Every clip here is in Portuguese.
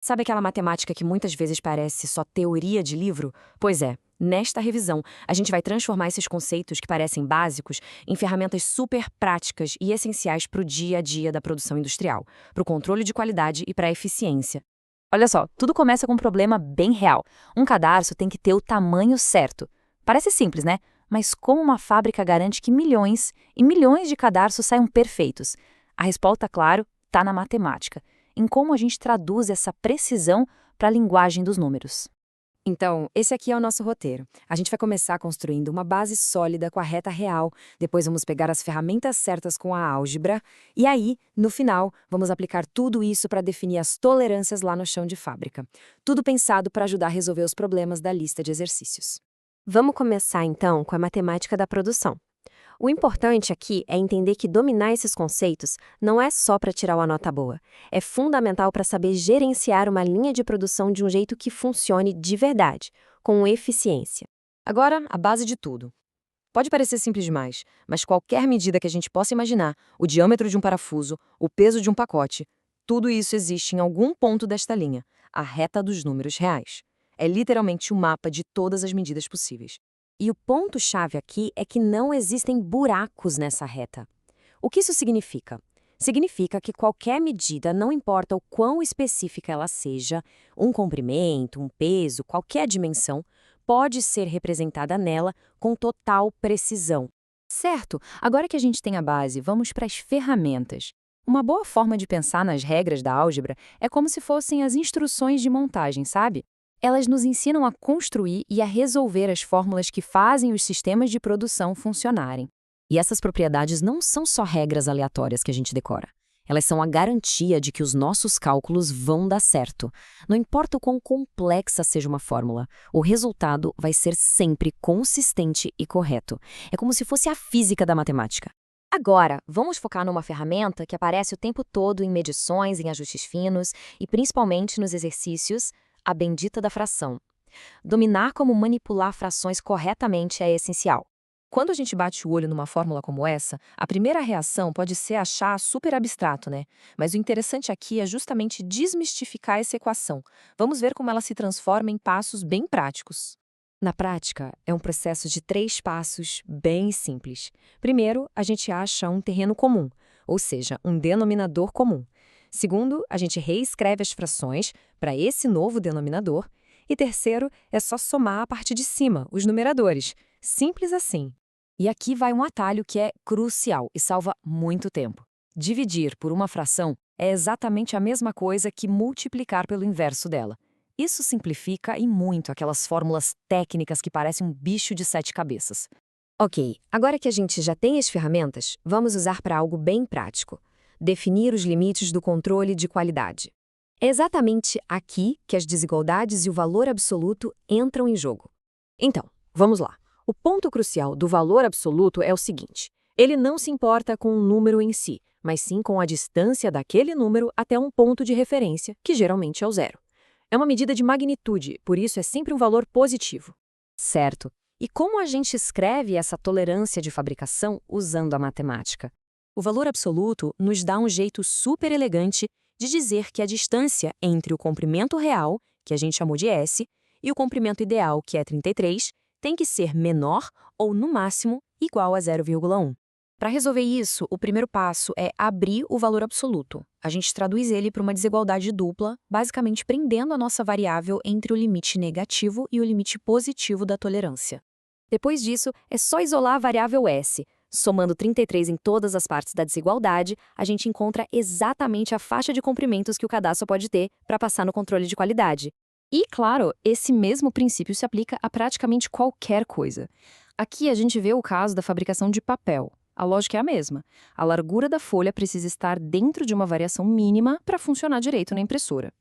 Sabe aquela matemática que muitas vezes parece só teoria de livro? Pois é, nesta revisão, a gente vai transformar esses conceitos que parecem básicos em ferramentas super práticas e essenciais para o dia a dia da produção industrial, para o controle de qualidade e para a eficiência. Olha só, tudo começa com um problema bem real. Um cadarço tem que ter o tamanho certo. Parece simples, né? Mas como uma fábrica garante que milhões e milhões de cadarços saiam perfeitos? A resposta, claro, está na matemática, em como a gente traduz essa precisão para a linguagem dos números. Então, esse aqui é o nosso roteiro. A gente vai começar construindo uma base sólida com a reta real, depois vamos pegar as ferramentas certas com a álgebra, e aí, no final, vamos aplicar tudo isso para definir as tolerâncias lá no chão de fábrica. Tudo pensado para ajudar a resolver os problemas da lista de exercícios. Vamos começar então com a matemática da produção. O importante aqui é entender que dominar esses conceitos não é só para tirar uma nota boa. É fundamental para saber gerenciar uma linha de produção de um jeito que funcione de verdade, com eficiência. Agora, a base de tudo. Pode parecer simples demais, mas qualquer medida que a gente possa imaginar, o diâmetro de um parafuso, o peso de um pacote, tudo isso existe em algum ponto desta linha, a reta dos números reais. É literalmente o mapa de todas as medidas possíveis. E o ponto-chave aqui é que não existem buracos nessa reta. O que isso significa? Significa que qualquer medida, não importa o quão específica ela seja, um comprimento, um peso, qualquer dimensão, pode ser representada nela com total precisão. Certo, agora que a gente tem a base, vamos para as ferramentas. Uma boa forma de pensar nas regras da álgebra é como se fossem as instruções de montagem, sabe? Elas nos ensinam a construir e a resolver as fórmulas que fazem os sistemas de produção funcionarem. E essas propriedades não são só regras aleatórias que a gente decora. Elas são a garantia de que os nossos cálculos vão dar certo. Não importa o quão complexa seja uma fórmula, o resultado vai ser sempre consistente e correto. É como se fosse a física da matemática. Agora, vamos focar numa ferramenta que aparece o tempo todo em medições, em ajustes finos e principalmente nos exercícios, a bendita da fração. Dominar como manipular frações corretamente é essencial. Quando a gente bate o olho numa fórmula como essa, a primeira reação pode ser achar super abstrato, né? Mas o interessante aqui é justamente desmistificar essa equação. Vamos ver como ela se transforma em passos bem práticos. Na prática, é um processo de 3 passos bem simples. Primeiro, a gente acha um terreno comum, ou seja, um denominador comum. Segundo, a gente reescreve as frações para esse novo denominador. E terceiro, é só somar a parte de cima, os numeradores. Simples assim. E aqui vai um atalho que é crucial e salva muito tempo. Dividir por uma fração é exatamente a mesma coisa que multiplicar pelo inverso dela. Isso simplifica e muito aquelas fórmulas técnicas que parecem um bicho de 7 cabeças. Ok, agora que a gente já tem as ferramentas, vamos usar para algo bem prático. Definir os limites do controle de qualidade. É exatamente aqui que as desigualdades e o valor absoluto entram em jogo. Então, vamos lá. O ponto crucial do valor absoluto é o seguinte: ele não se importa com o número em si, mas sim com a distância daquele número até um ponto de referência, que geralmente é o zero. É uma medida de magnitude, por isso é sempre um valor positivo. Certo. E como a gente escreve essa tolerância de fabricação usando a matemática? O valor absoluto nos dá um jeito super elegante de dizer que a distância entre o comprimento real, que a gente chamou de S, e o comprimento ideal, que é 33, tem que ser menor ou, no máximo, igual a 0,1. Para resolver isso, o primeiro passo é abrir o valor absoluto. A gente traduz ele para uma desigualdade dupla, basicamente prendendo a nossa variável entre o limite negativo e o limite positivo da tolerância. Depois disso, é só isolar a variável S. Somando 33 em todas as partes da desigualdade, a gente encontra exatamente a faixa de comprimentos que o cadastro pode ter para passar no controle de qualidade. E, claro, esse mesmo princípio se aplica a praticamente qualquer coisa. Aqui a gente vê o caso da fabricação de papel. A lógica é a mesma. A largura da folha precisa estar dentro de uma variação mínima para funcionar direito na impressora.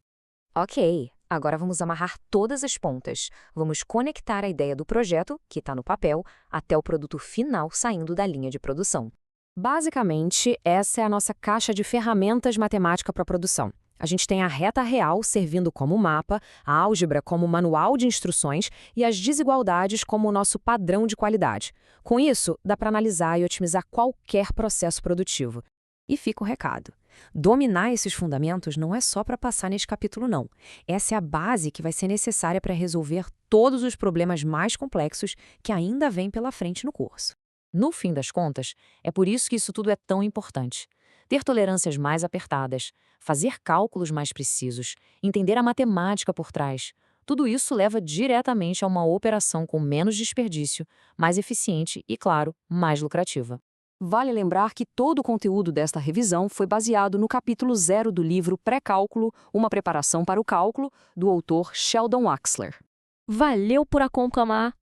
Ok, agora vamos amarrar todas as pontas. Vamos conectar a ideia do projeto, que está no papel, até o produto final saindo da linha de produção. Basicamente, essa é a nossa caixa de ferramentas matemática para produção. A gente tem a reta real servindo como mapa, a álgebra como manual de instruções e as desigualdades como o nosso padrão de qualidade. Com isso, dá para analisar e otimizar qualquer processo produtivo. E fica o recado. Dominar esses fundamentos não é só para passar nesse capítulo, não. Essa é a base que vai ser necessária para resolver todos os problemas mais complexos que ainda vêm pela frente no curso. No fim das contas, é por isso que isso tudo é tão importante. Ter tolerâncias mais apertadas, fazer cálculos mais precisos, entender a matemática por trás. Tudo isso leva diretamente a uma operação com menos desperdício, mais eficiente e, claro, mais lucrativa. Vale lembrar que todo o conteúdo desta revisão foi baseado no capítulo 0 do livro Pré-Cálculo, uma preparação para o cálculo, do autor Sheldon Waxler. Valeu por acompanhar!